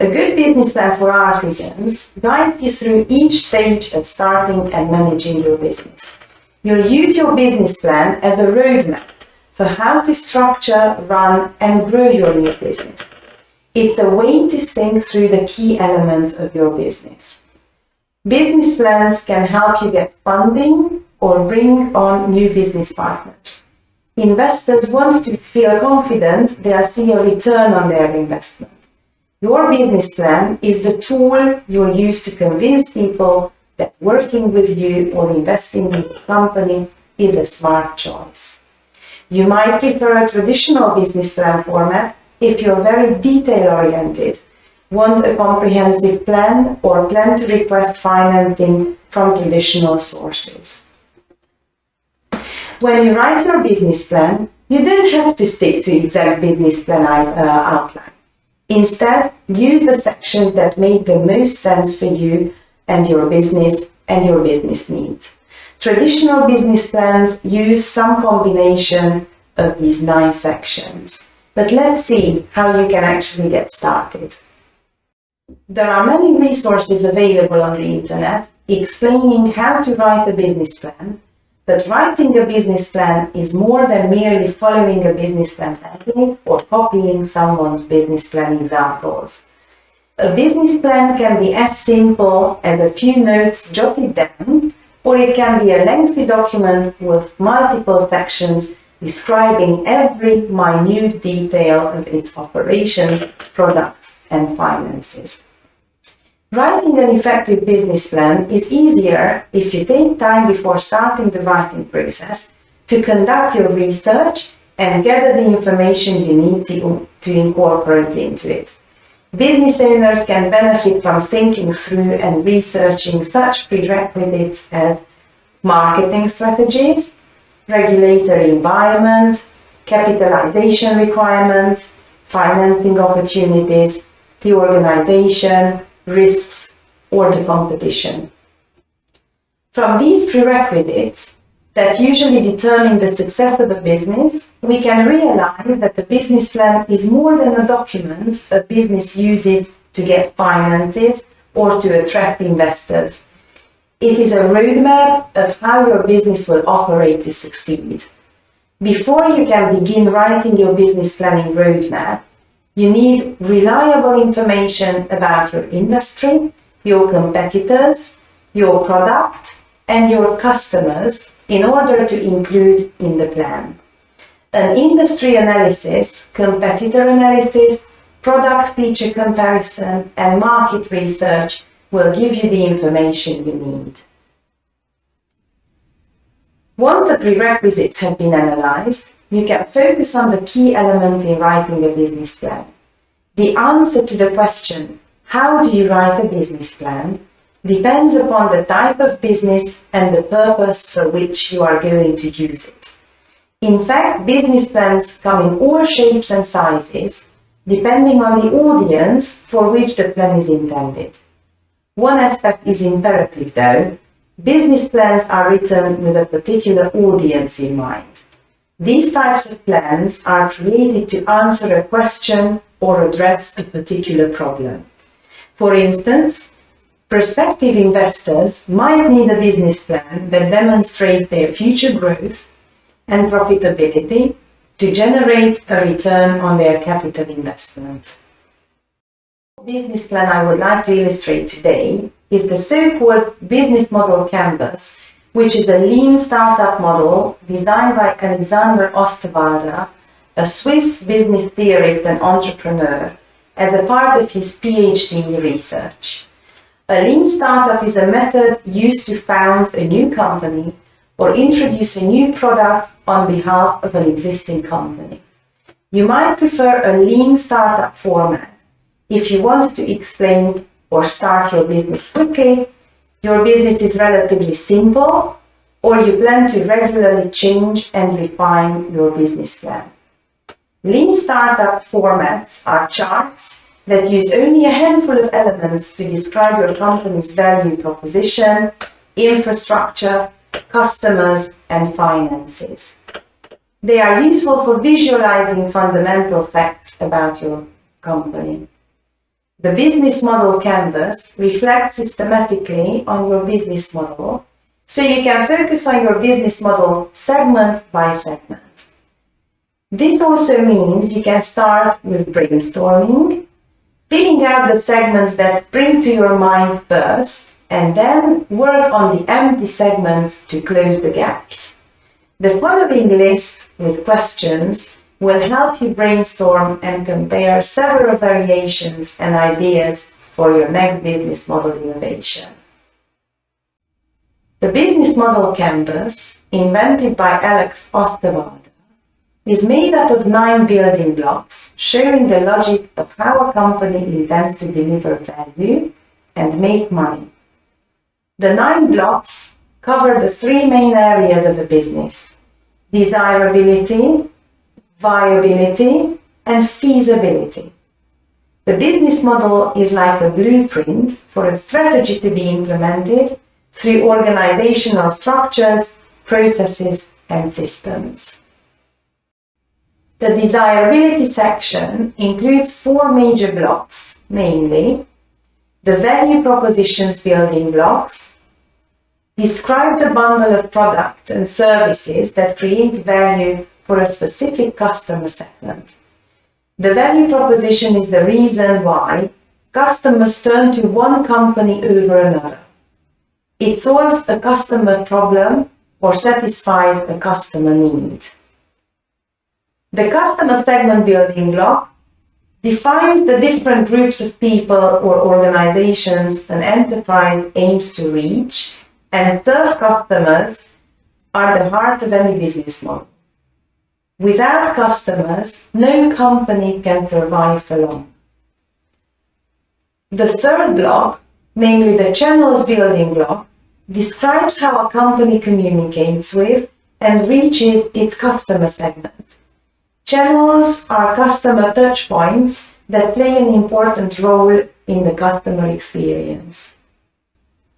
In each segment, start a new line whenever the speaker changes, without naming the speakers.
A good business plan for artisans guides you through each stage of starting and managing your business. You'll use your business plan as a roadmap for how to structure, run, and grow your new business. It's a way to think through the key elements of your business. Business plans can help you get funding or bring on new business partners. Investors want to feel confident they'll see a return on their investment. Your business plan is the tool you'll use to convince people that working with you or investing in the company is a smart choice. You might prefer a traditional business plan format if you're very detail-oriented, want a comprehensive plan, or plan to request financing from traditional sources. When you write your business plan, you don't have to stick to exact business plan outline. Instead, use the sections that make the most sense for you and your business needs. Traditional business plans use some combination of these 9 sections. But let's see how you can actually get started. There are many resources available on the internet explaining how to write a business plan, but writing a business plan is more than merely following a business plan template or copying someone's business plan examples. A business plan can be as simple as a few notes jotted down, or it can be a lengthy document with multiple sections describing every minute detail of its operations, products, and finances. Writing an effective business plan is easier if you take time before starting the writing process to conduct your research and gather the information you need to incorporate into it. Business owners can benefit from thinking through and researching such prerequisites as marketing strategies, regulatory environment, capitalization requirements, financing opportunities, the organization, risks, or the competition. From these prerequisites that usually determine the success of a business, we can realize that the business plan is more than a document a business uses to get finances or to attract investors. It is a roadmap of how your business will operate to succeed. Before you can begin writing your business planning roadmap, you need reliable information about your industry, your competitors, your product, and your customers in order to include in the plan. An industry analysis, competitor analysis, product feature comparison, and market research will give you the information you need. Once the prerequisites have been analyzed, you can focus on the key elements in writing a business plan. The answer to the question, how do you write a business plan, depends upon the type of business and the purpose for which you are going to use it. In fact, business plans come in all shapes and sizes, depending on the audience for which the plan is intended. One aspect is imperative though. Business plans are written with a particular audience in mind. These types of plans are created to answer a question or address a particular problem. For instance, prospective investors might need a business plan that demonstrates their future growth and profitability to generate a return on their capital investment. The business plan I would like to illustrate today is the so-called business model canvas, which is a lean startup model designed by Alexander Osterwalder, a Swiss business theorist and entrepreneur, as a part of his PhD research. A lean startup is a method used to found a new company or introduce a new product on behalf of an existing company. You might prefer a lean startup format if you want to explain or start your business quickly, your business is relatively simple, or you plan to regularly change and refine your business plan. Lean startup formats are charts that use only a handful of elements to describe your company's value proposition, infrastructure, customers, and finances. They are useful for visualizing fundamental facts about your company. The business model canvas reflects systematically on your business model, so you can focus on your business model segment by segment. This also means you can start with brainstorming, filling out the segments that spring to your mind first, and then work on the empty segments to close the gaps. The following list with questions will help you brainstorm and compare several variations and ideas for your next business model innovation. The business model canvas, invented by Alex Osterwalder, is made up of 9 building blocks showing the logic of how a company intends to deliver value and make money. The 9 blocks cover the 3 main areas of a business: desirability, viability, and feasibility. The business model is like a blueprint for a strategy to be implemented through organizational structures, processes, and systems. The desirability section includes 4 major blocks, namely the value propositions building blocks, describe the bundle of products and services that create value for a specific customer segment. The value proposition is the reason why customers turn to one company over another. It solves a customer problem or satisfies a customer need. The customer segment building block defines the different groups of people or organizations an enterprise aims to reach and serve. Customers are the heart of any business model. Without customers, no company can survive for long. The third block, namely the channels building block, describes how a company communicates with and reaches its customer segment. Channels are customer touchpoints that play an important role in the customer experience.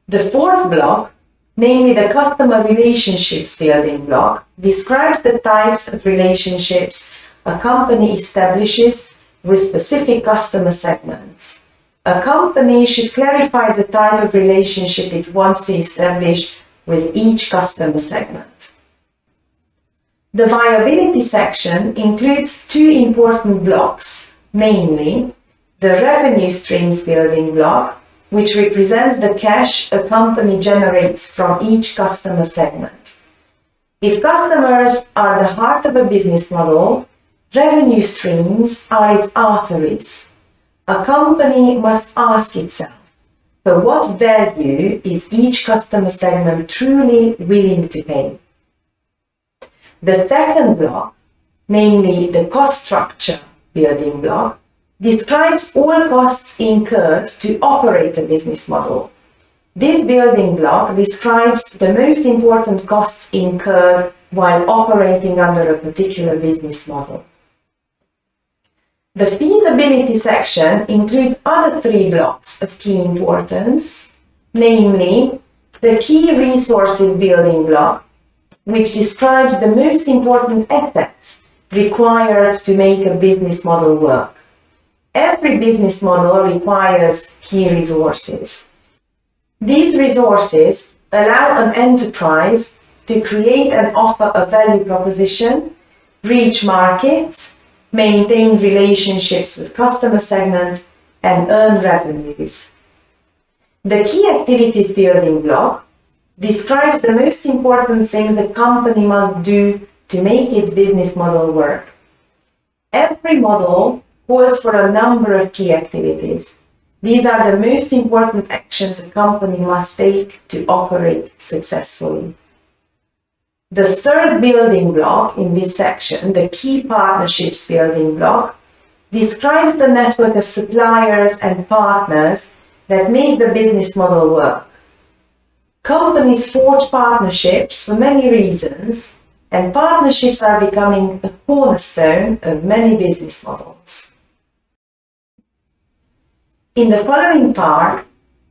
The fourth block, namely the customer relationships building block, describes the types of relationships a company establishes with specific customer segments. A company should clarify the type of relationship it wants to establish with each customer segment. The viability section includes 2 important blocks, namely the revenue streams building block, which represents the cash a company generates from each customer segment. If customers are the heart of a business model, revenue streams are its arteries. A company must ask itself, for what value is each customer segment truly willing to pay? The second block, namely the cost structure building block, describes all costs incurred to operate a business model. This building block describes the most important costs incurred while operating under a particular business model. The feasibility section includes other 3 blocks of key importance, namely the key resources building block, which describes the most important assets required to make a business model work. Every business model requires key resources. These resources allow an enterprise to create and offer a value proposition, reach markets, maintain relationships with customer segments, and earn revenues. The key activities building block describes the most important things a company must do to make its business model work. Every model calls for a number of key activities. These are the most important actions a company must take to operate successfully. The third building block in this section, the key partnerships building block, describes the network of suppliers and partners that make the business model work. Companies forge partnerships for many reasons, and partnerships are becoming a cornerstone of many business models. In the following part,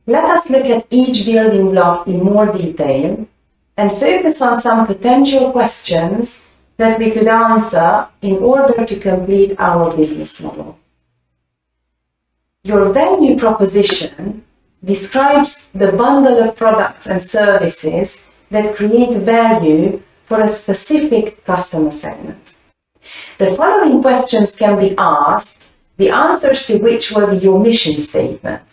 let us look at each building block in more detail and focus on some potential questions that we could answer in order to complete our business model. Your value proposition describes the bundle of products and services that create value for a specific customer segment. The following questions can be asked, the answers to which will be your mission statement.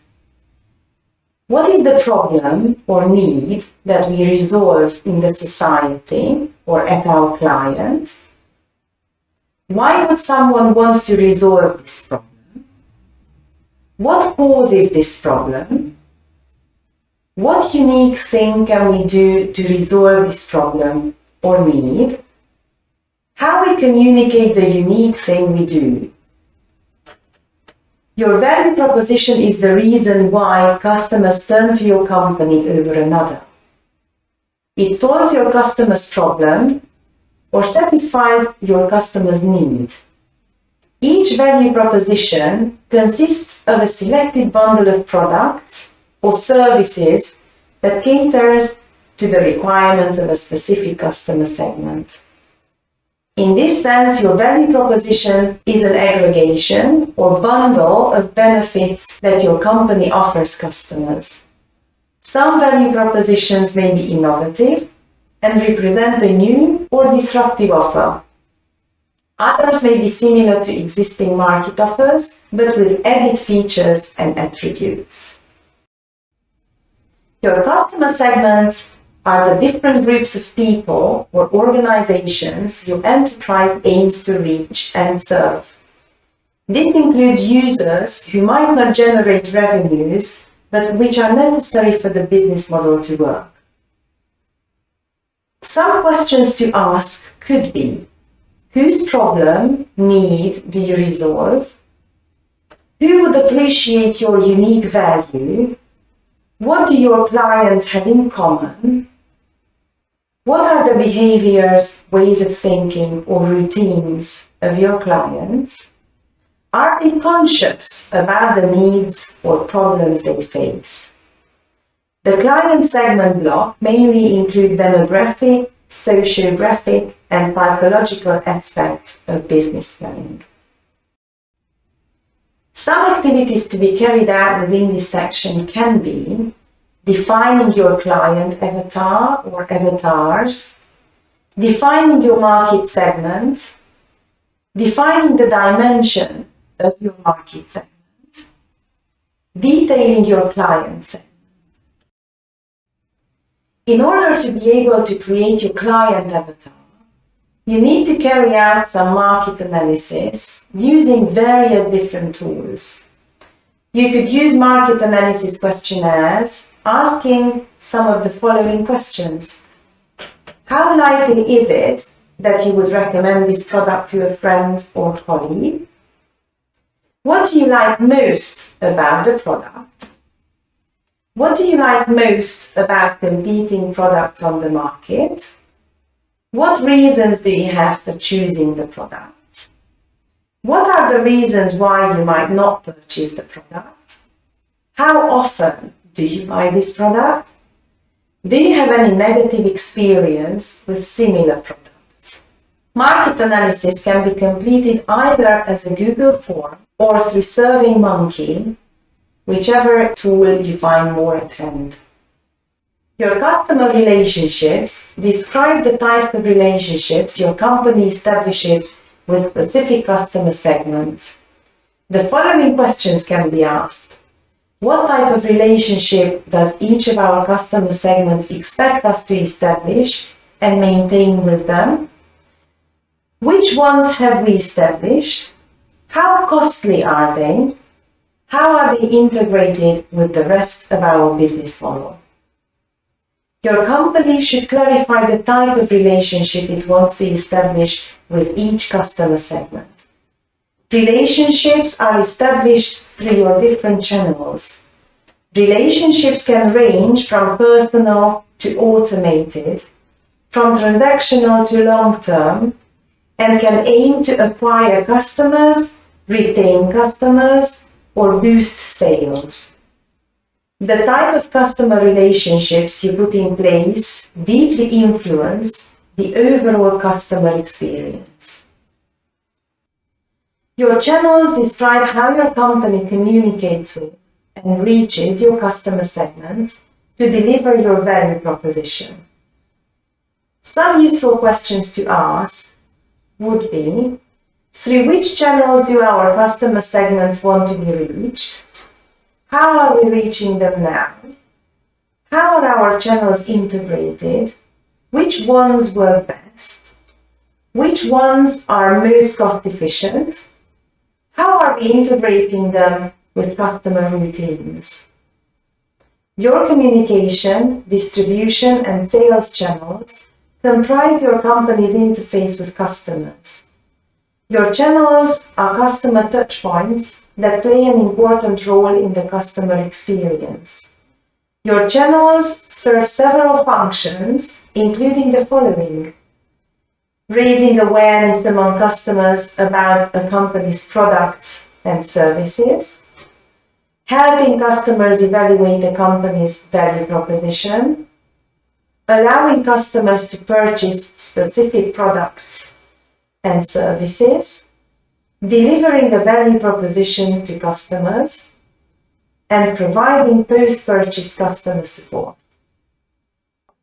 What is the problem or need that we resolve in the society or at our client? Why would someone want to resolve this problem? What causes this problem? What unique thing can we do to resolve this problem or need? How we communicate the unique thing we do. Your value proposition is the reason why customers turn to your company over another. It solves your customer's problem or satisfies your customer's need. Each value proposition consists of a selected bundle of products or services that caters to the requirements of a specific customer segment. In this sense, your value proposition is an aggregation or bundle of benefits that your company offers customers. Some value propositions may be innovative and represent a new or disruptive offer. Others may be similar to existing market offers, but with added features and attributes. Your customer segments are the different groups of people or organizations your enterprise aims to reach and serve. This includes users who might not generate revenues, but which are necessary for the business model to work. Some questions to ask could be, whose problem, need do you resolve? Who would appreciate your unique value? What do your clients have in common? What are the behaviors, ways of thinking, or routines of your clients? Are they conscious about the needs or problems they face? The client segment block mainly include demographic, sociographic, and psychological aspects of business planning. Some activities to be carried out within this section can be defining your client avatar or avatars, defining your market segment, defining the dimension of your market segment, detailing your client segment. In order to be able to create your client avatar, you need to carry out some market analysis using various different tools. You could use market analysis questionnaires asking some of the following questions. How likely is it that you would recommend this product to a friend or colleague? What do you like most about the product? What do you like most about competing products on the market? What reasons do you have for choosing the product? What are the reasons why you might not purchase the product? How often do you buy this product? Do you have any negative experience with similar products? Market analysis can be completed either as a Google form or through SurveyMonkey, whichever tool you find more at hand. Your customer relationships describe the types of relationships your company establishes with specific customer segments. The following questions can be asked. What type of relationship does each of our customer segments expect us to establish and maintain with them? Which ones have we established? How costly are they? How are they integrated with the rest of our business model? Your company should clarify the type of relationship it wants to establish with each customer segment. Relationships are established through your different channels. Relationships can range from personal to automated, from transactional to long-term, and can aim to acquire customers, retain customers, or boost sales. The type of customer relationships you put in place deeply influence the overall customer experience. Your channels describe how your company communicates with and reaches your customer segments to deliver your value proposition. Some useful questions to ask would be, through which channels do our customer segments want to be reached? How are we reaching them now? How are our channels integrated? Which ones work best? Which ones are most cost efficient? How are we integrating them with customer routines? Your communication, distribution, and sales channels comprise your company's interface with customers. Your channels are customer touchpoints that play an important role in the customer experience. Your channels serve several functions, including the following: raising awareness among customers about a company's products and services, helping customers evaluate a company's value proposition, allowing customers to purchase specific products and services, delivering a value proposition to customers, and providing post-purchase customer support.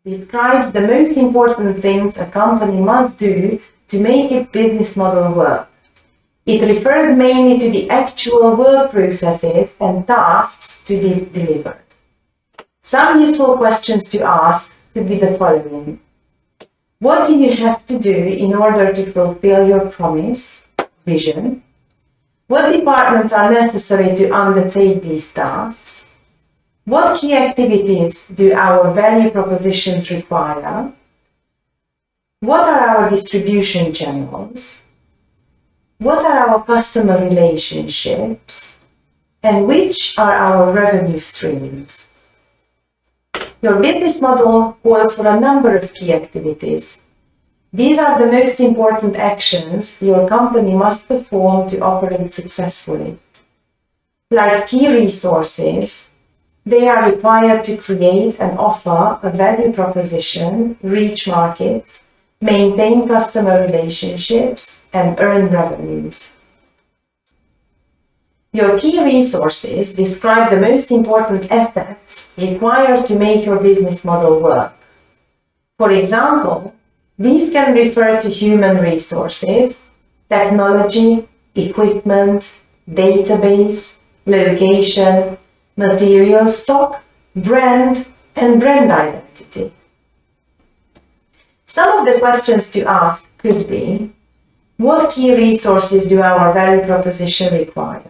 Describes the most important things a company must do to make its business model work. It refers mainly to the actual work processes and tasks to be delivered. Some useful questions to ask could be the following. What do you have to do in order to fulfill your promise, vision? What departments are necessary to undertake these tasks? What key activities do our value propositions require? What are our distribution channels? What are our customer relationships? And which are our revenue streams? Your business model calls for a number of key activities. These are the most important actions your company must perform to operate successfully. Like key resources, they are required to create and offer a value proposition, reach markets, maintain customer relationships, and earn revenues. Your key resources describe the most important assets required to make your business model work. For example, these can refer to human resources, technology, equipment, database, location, material stock, brand, and brand identity. Some of the questions to ask could be, what key resources do our value proposition require?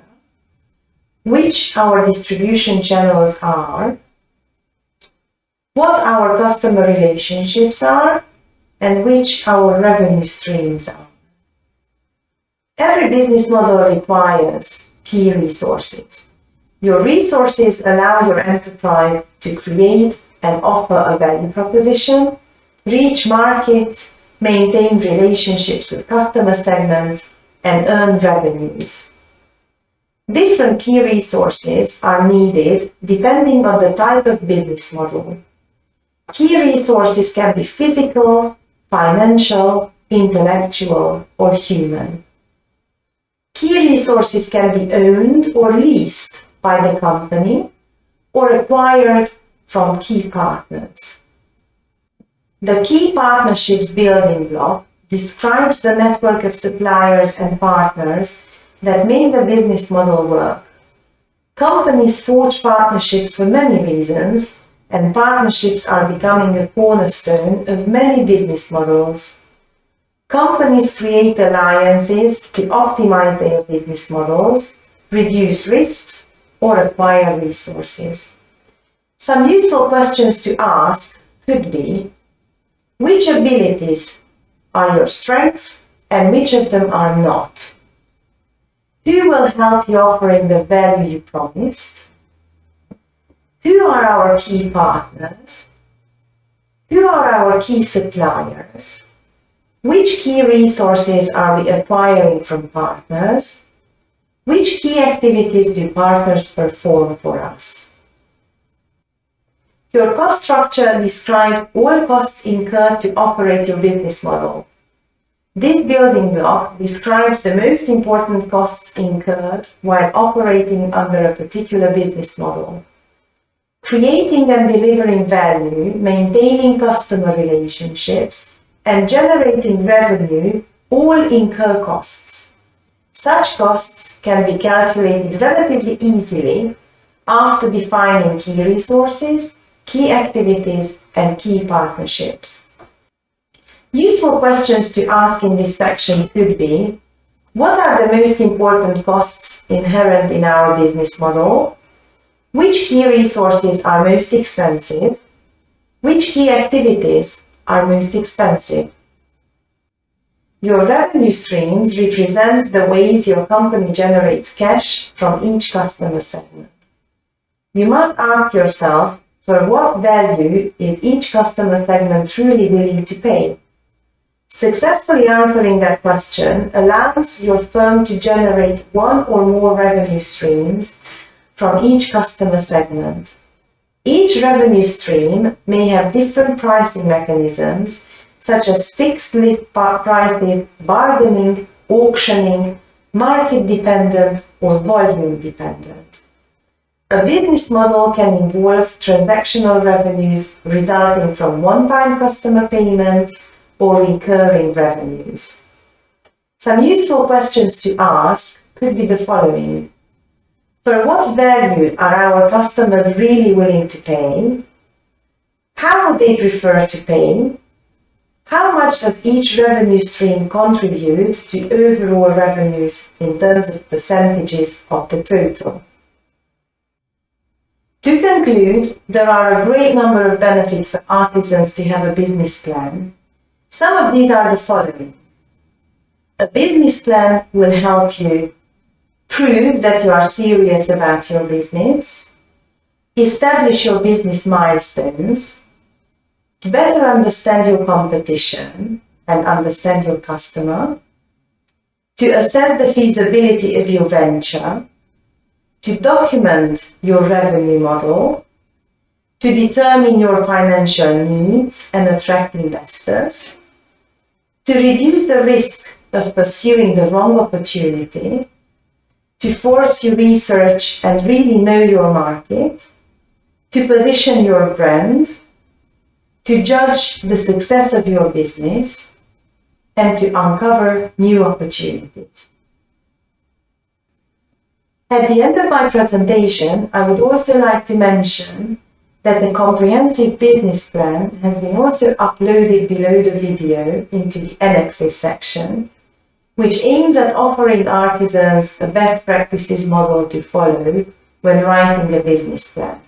Which our distribution channels are? What our customer relationships are? And which our revenue streams are? Every business model requires key resources. Your resources allow your enterprise to create and offer a value proposition, reach markets, maintain relationships with customer segments, and earn revenues. Different key resources are needed depending on the type of business model. Key resources can be physical, financial, intellectual, or human. Key resources can be owned or leased by the company or acquired from key partners. The key partnerships building block describes the network of suppliers and partners that make the business model work. Companies forge partnerships for many reasons, and partnerships are becoming a cornerstone of many business models. Companies create alliances to optimize their business models, reduce risks, or acquire resources. Some useful questions to ask could be, which abilities are your strengths and which of them are not? Who will help you offering the value you promised? Who are our key partners? Who are our key suppliers? Which key resources are we acquiring from partners? Which key activities do partners perform for us? Your cost structure describes all costs incurred to operate your business model. This building block describes the most important costs incurred while operating under a particular business model. Creating and delivering value, maintaining customer relationships, and generating revenue all incur costs. Such costs can be calculated relatively easily after defining key resources, key activities, and key partnerships. Useful questions to ask in this section could be: what are the most important costs inherent in our business model? Which key resources are most expensive? Which key activities are most expensive? Your revenue streams represent the ways your company generates cash from each customer segment. You must ask yourself, for what value is each customer segment truly willing to pay? Successfully answering that question allows your firm to generate one or more revenue streams from each customer segment. Each revenue stream may have different pricing mechanisms, such as fixed list prices, bargaining, auctioning, market-dependent, or volume-dependent. A business model can involve transactional revenues resulting from one-time customer payments or recurring revenues. Some useful questions to ask could be the following: for what value are our customers really willing to pay? How would they prefer to pay? How much does each revenue stream contribute to overall revenues in terms of percentages of the total? To conclude, there are a great number of benefits for artisans to have a business plan. Some of these are the following. A business plan will help you prove that you are serious about your business, establish your business milestones, to better understand your competition and understand your customer, to assess the feasibility of your venture, to document your revenue model, to determine your financial needs and attract investors, to reduce the risk of pursuing the wrong opportunity, to force your research and really know your market, to position your brand, to judge the success of your business, and to uncover new opportunities. At the end of my presentation, I would also like to mention that the comprehensive business plan has been also uploaded below the video into the annexes section, which aims at offering artisans a best practices model to follow when writing a business plan.